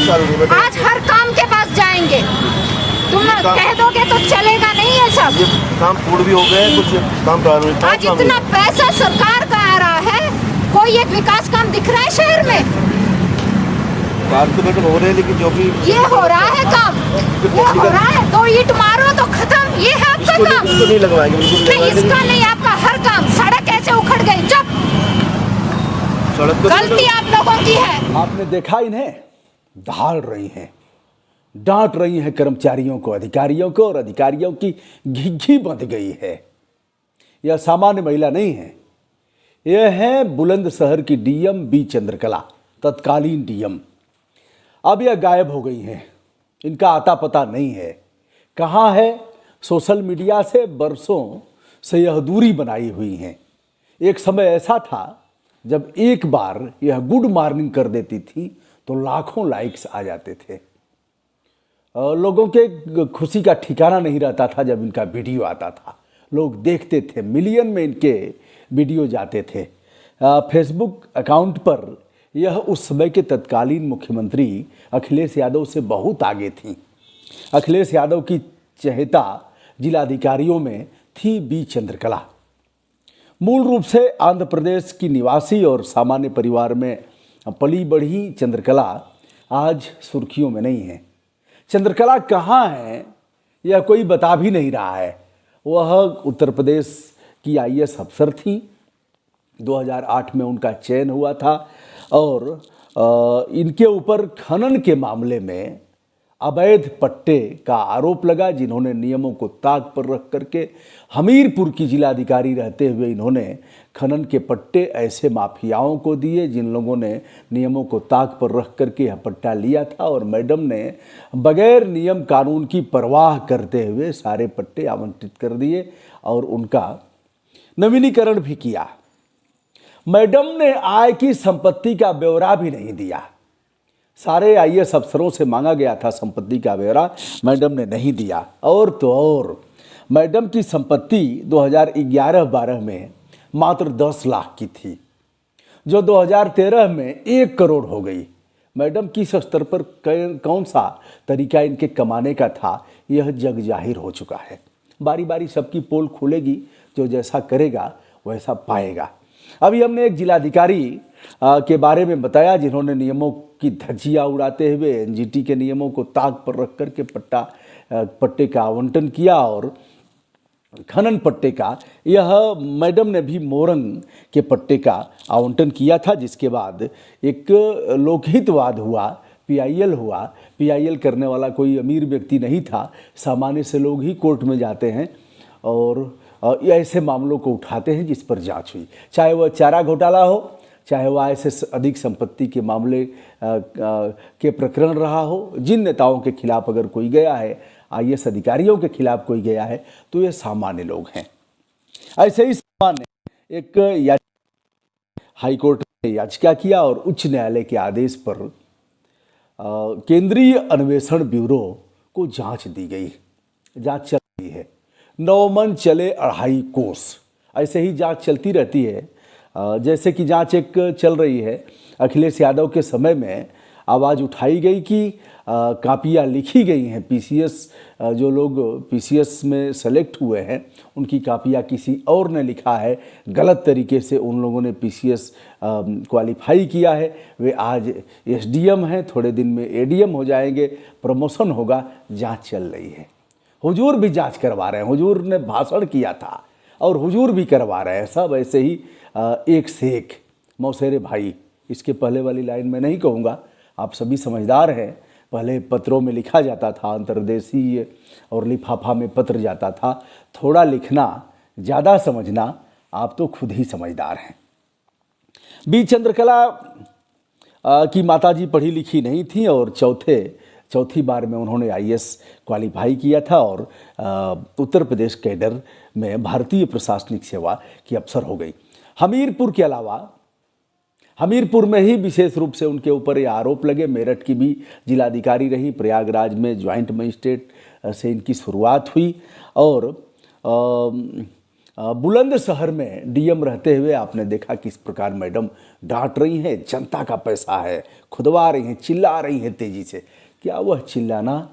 साल हो गए। आज हर काम के पास जाएंगे, तुम कह दोगे तो चलेगा नहीं है सब। ये काम पूर्ण भी हो गए, कुछ काम प्रारंभिक। आज इतना पैसा सरकार का आ रहा है, कोई एक विकास काम दिख रहा है शहर में? काम तो मैडम हो रहे हैं, लेकिन जो भी ये हो रहा है काम, ये हो रहा है। तो ईंट मारो तो खत्म, ये है आपका काम। इसको नहीं लगवाएंगे, बिल्कुल नहीं, इसका नहीं, आपका हर काम। सड़क ऐसे उखड़ गई, चुप। सड़क तो गलती आप लोगों की है। आपने देखा, इन्हें ढाल रही हैं, डांट रही हैं कर्मचारियों को, अधिकारियों को, और अधिकारियों की घिघी बंध गई है। यह सामान्य महिला नहीं है, यह है बुलंदशहर की डीएम बी चंद्रकला, तत्कालीन डीएम। अब यह गायब हो गई हैं, इनका आता पता नहीं है, कहाँ है। सोशल मीडिया से बरसों से यह दूरी बनाई हुई हैं। एक समय ऐसा था जब एक बार यह गुड मॉर्निंग कर देती थी तो लाखों लाइक्स आ जाते थे। लोगों के खुशी का ठिकाना नहीं रहता था जब इनका वीडियो आता था। लोग देखते थे, मिलियन में इनके वीडियो जाते थे। फेसबुक अकाउंट पर यह उस समय के तत्कालीन मुख्यमंत्री अखिलेश यादव से बहुत आगे थी। अखिलेश यादव की चहेता जिलाधिकारियों में थी बी चंद्रकला। मूल रूप से आंध्र प्रदेश की निवासी और सामान्य परिवार में पली बढ़ी चंद्रकला आज सुर्खियों में नहीं है। चंद्रकला कहाँ है यह कोई बता भी नहीं रहा है। वह उत्तर प्रदेश की आईएएस अफसर थी। 2008 में उनका चयन हुआ था और इनके ऊपर खनन के मामले में अवैध पट्टे का आरोप लगा, जिन्होंने नियमों को ताक पर रख करके, हमीरपुर की जिलाधिकारी रहते हुए इन्होंने खनन के पट्टे ऐसे माफियाओं को दिए जिन लोगों ने नियमों को ताक पर रख करके यह पट्टा लिया था। और मैडम ने बगैर नियम कानून की परवाह करते हुए सारे पट्टे आवंटित कर दिए और उनका नवीनीकरण भी किया। मैडम ने आय की संपत्ति का ब्यौरा भी नहीं दिया। सारे आईएएस अफसरों से मांगा गया था संपत्ति का ब्यौरा, मैडम ने नहीं दिया। और तो और मैडम की संपत्ति 2011-12 में मात्र 10 लाख की थी, जो 2013 में 1 करोड़ हो गई। मैडम किस स्तर पर कौन सा तरीका इनके कमाने का था, यह जग जाहिर हो चुका है। बारी बारी सबकी पोल खुलेगी, जो जैसा करेगा वैसा पाएगा। अभी हमने एक जिलाधिकारी के बारे में बताया जिन्होंने नियमों की धज्जियां उड़ाते हुए एनजीटी के नियमों को ताक पर रख करके पट्टे का आवंटन किया। और खनन पट्टे का यह मैडम ने भी मोरंग के पट्टे का आवंटन किया था, जिसके बाद एक लोकहितवाद हुआ, पीआईएल हुआ। पीआईएल करने वाला कोई अमीर व्यक्ति नहीं था, सामान्य से लोग ही कोर्ट में जाते हैं और ऐसे मामलों को उठाते हैं जिस पर जांच हुई, चाहे वह चारा घोटाला हो, चाहे वह ऐसे अधिक संपत्ति के मामले के प्रकरण रहा हो। जिन नेताओं के खिलाफ अगर कोई गया है, आईएएस अधिकारियों के खिलाफ कोई गया है, तो ये सामान्य लोग हैं। ऐसे ही सामान्य एक हाईकोर्ट ने याचिका किया और उच्च न्यायालय के आदेश पर केंद्रीय अन्वेषण ब्यूरो को जांच दी गई। जांच चल रही है, 9 मन चले 2.5 कोस। ऐसे ही जांच चलती रहती है। जैसे कि जांच एक चल रही है, अखिलेश यादव के समय में आवाज़ उठाई गई कि कापियाँ लिखी गई हैं, पीसीएस जो लोग पीसीएस में सेलेक्ट हुए हैं उनकी कापियाँ किसी और ने लिखा है, गलत तरीके से उन लोगों ने पीसीएस क्वालिफाई किया है। वे आज एसडीएम हैं, थोड़े दिन में एडीएम हो जाएंगे, प्रमोशन होगा। जांच चल रही है, हुजूर भी जांच करवा रहे हैं, हुजूर ने भाषण किया था और हुजूर भी करवा रहे हैं। सब ऐसे ही एक से एक मौसेरे भाई। इसके पहले वाली लाइन में नहीं कहूँगा, आप सभी समझदार हैं। पहले पत्रों में लिखा जाता था, अंतर्देशीय और लिफाफा में पत्र जाता था। थोड़ा लिखना, ज़्यादा समझना, आप तो खुद ही समझदार हैं। बी चंद्रकला की माताजी पढ़ी लिखी नहीं थी और चौथी बार में उन्होंने आईएएस क्वालिफाई किया था और उत्तर प्रदेश कैडर में भारतीय प्रशासनिक सेवा की अफसर हो गई। हमीरपुर के अलावा हमीरपुर में ही विशेष रूप से उनके ऊपर ये आरोप लगे। मेरठ की भी जिलाधिकारी रही, प्रयागराज में ज्वाइंट मजिस्ट्रेट से इनकी शुरुआत हुई और बुलंदशहर में डीएम रहते हुए आपने देखा किस प्रकार मैडम डांट रही हैं। जनता का पैसा है, खुदवा रही हैं, चिल्ला रही हैं तेजी से। क्या वह चिल्लाना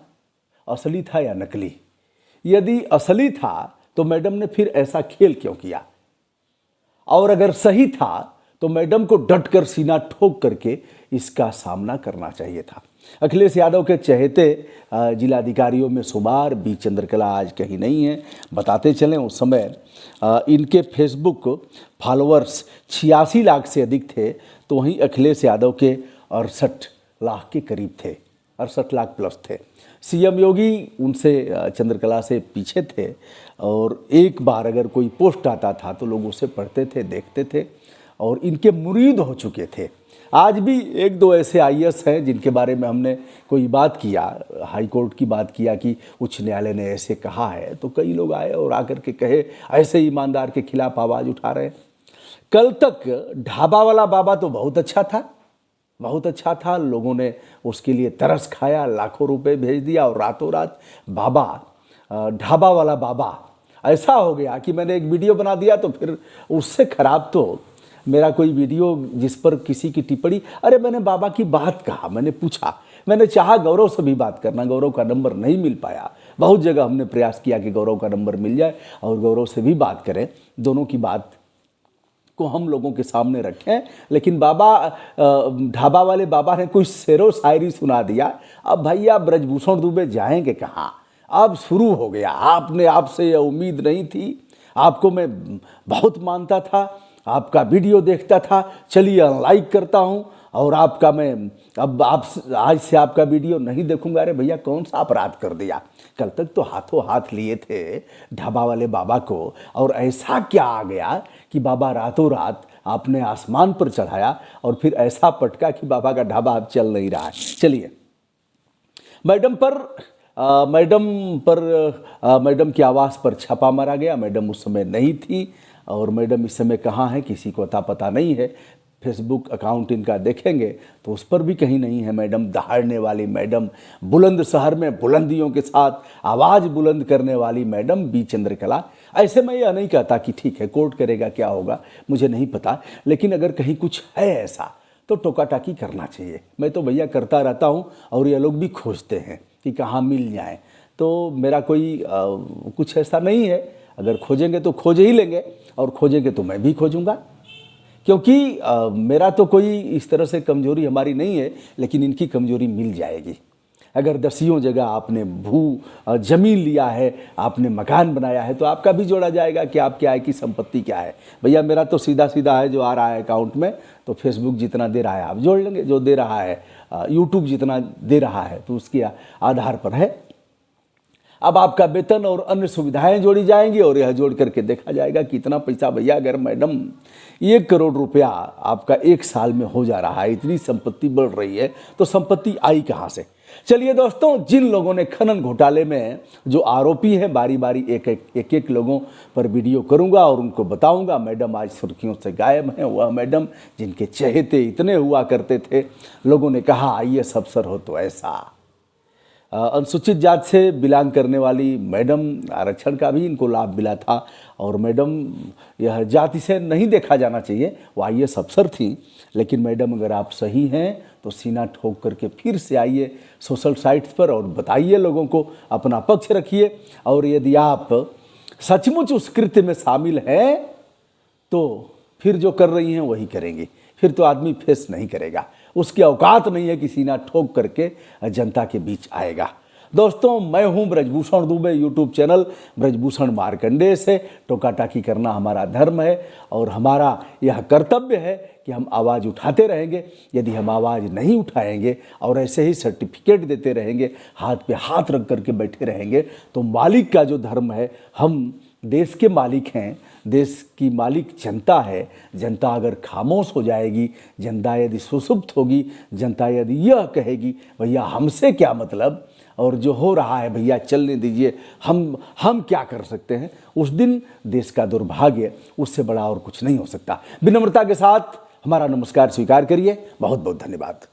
असली था या नकली? यदि असली था तो मैडम ने फिर ऐसा खेल क्यों किया? और अगर सही था तो मैडम को डट कर सीना ठोक करके इसका सामना करना चाहिए था। अखिलेश यादव के चहेते जिलाधिकारियों में शुमार बी चंद्रकला आज कहीं नहीं है। बताते चलें, उस समय इनके फेसबुक फॉलोअर्स 86 लाख से अधिक थे, तो वहीं अखिलेश यादव के 68 लाख के करीब थे, 68 लाख प्लस थे। सीएम योगी उनसे चंद्रकला से पीछे थे और एक बार अगर कोई पोस्ट आता था तो लोग उसे पढ़ते थे, देखते थे और इनके मुरीद हो चुके थे। आज भी एक दो ऐसे आईएएस हैं जिनके बारे में हमने कोई बात किया, हाई कोर्ट की बात किया कि उच्च न्यायालय ने ऐसे कहा है, तो कई लोग आए और आकर के कहे ऐसे ईमानदार के खिलाफ आवाज़ उठा रहे हैं। कल तक ढाबा वाला बाबा तो बहुत अच्छा था, बहुत अच्छा था, लोगों ने उसके लिए तरस खाया, लाखों रुपए भेज दिया और रातों रात बाबा, ढाबा वाला बाबा ऐसा हो गया कि मैंने एक वीडियो बना दिया तो फिर उससे खराब तो मेरा कोई वीडियो जिस पर किसी की टिप्पणी, अरे मैंने बाबा की बात कहा, मैंने पूछा, मैंने चाहा गौरव से भी बात करना, गौरव का नंबर नहीं मिल पाया। बहुत जगह हमने प्रयास किया कि गौरव का नंबर मिल जाए और गौरव से भी बात करें, दोनों की बात को हम लोगों के सामने रखें। लेकिन बाबा, ढाबा वाले बाबा ने कोई शेरो शायरी सुना दिया। अब भैया ब्रजभूषण दुबे जाएंगे कहाँ? अब शुरू हो गया। आपसे यह उम्मीद नहीं थी, आपको मैं बहुत मानता था, आपका वीडियो देखता था, चलिए लाइक करता हूँ और आपका मैं अब आज से आपका वीडियो नहीं देखूंगा। अरे भैया कौन सा अपराध कर दिया? कल तक तो हाथों हाथ लिए थे ढाबा वाले बाबा को और ऐसा क्या आ गया कि बाबा रातों रात आपने आसमान पर चढ़ाया और फिर ऐसा पटका कि बाबा का ढाबा अब चल नहीं रहा है। चलिए, मैडम की आवाज़ पर छापा मारा गया। मैडम उस समय नहीं थी और मैडम इस समय कहाँ है किसी को अता पता नहीं है। फेसबुक अकाउंट इनका देखेंगे तो उस पर भी कहीं नहीं है मैडम। दहाड़ने वाली मैडम, बुलंदशहर में बुलंदियों के साथ आवाज़ बुलंद करने वाली मैडम बी चंद्रकला। ऐसे मैं यह नहीं कहता कि ठीक है कोर्ट करेगा, क्या होगा मुझे नहीं पता, लेकिन अगर कहीं कुछ है ऐसा तो टोका टाकी करना चाहिए। मैं तो भैया करता रहता हूँ और ये लोग भी खोजते हैं कि कहाँ मिल जाए, तो मेरा कोई कुछ ऐसा नहीं है। अगर खोजेंगे तो खोज ही लेंगे और खोजेंगे तो मैं भी खोजूंगा, क्योंकि मेरा तो कोई इस तरह से कमजोरी हमारी नहीं है, लेकिन इनकी कमजोरी मिल जाएगी। अगर दसियों जगह आपने जमीन लिया है, आपने मकान बनाया है, तो आपका भी जोड़ा जाएगा कि आपकी आय की संपत्ति क्या है। भैया मेरा तो सीधा सीधा है जो आ रहा है अकाउंट में, तो फेसबुक जितना दे रहा है आप जोड़ लेंगे, जो दे रहा है यूट्यूब जितना दे रहा है तो उसके आधार पर है। अब आपका वेतन और अन्य सुविधाएं जोड़ी जाएंगी और यह जोड़ करके देखा जाएगा कि इतना पैसा। भैया अगर मैडम 1 करोड़ रुपया आपका 1 साल में हो जा रहा है, इतनी संपत्ति बढ़ रही है, तो संपत्ति आई कहाँ से? चलिए दोस्तों, जिन लोगों ने खनन घोटाले में जो आरोपी हैं, बारी बारी एक लोगों पर वीडियो करूंगा और उनको बताऊंगा मैडम आज सुर्खियों से गायब हैं। वह मैडम जिनके चहेते इतने हुआ करते थे, लोगों ने कहा आईएएस अफसर हो तो ऐसा। अनुसूचित जाति से बिलोंग करने वाली मैडम, आरक्षण का भी इनको लाभ मिला था और मैडम यह जाति से नहीं देखा जाना चाहिए, वो आईएएस अफसर थी। लेकिन मैडम अगर आप सही हैं तो सीना ठोक करके फिर से आइए सोशल साइट्स पर और बताइए लोगों को, अपना पक्ष रखिए। और यदि आप सचमुच उस कृत्य में शामिल हैं तो फिर जो कर रही हैं वही करेंगी, फिर तो आदमी फेस नहीं करेगा, उसकी औकात नहीं है कि सीना ठोक करके जनता के बीच आएगा। दोस्तों, मैं हूं ब्रजभूषण दुबे, यूट्यूब चैनल ब्रजभूषण मार्कंडेय से। टोका टाकी करना हमारा धर्म है और हमारा यह कर्तव्य है कि हम आवाज़ उठाते रहेंगे। यदि हम आवाज़ नहीं उठाएंगे और ऐसे ही सर्टिफिकेट देते रहेंगे, हाथ पे हाथ रख करके बैठे रहेंगे, तो मालिक का जो धर्म है, हम देश के मालिक हैं, देश की मालिक जनता है। जनता अगर खामोश हो जाएगी, जनता यदि सुसुप्त होगी, जनता यदि यह कहेगी भैया हमसे क्या मतलब और जो हो रहा है भैया चलने दीजिए, हम क्या कर सकते हैं, उस दिन देश का दुर्भाग्य, उससे बड़ा और कुछ नहीं हो सकता। विनम्रता के साथ हमारा नमस्कार स्वीकार करिए। बहुत बहुत धन्यवाद।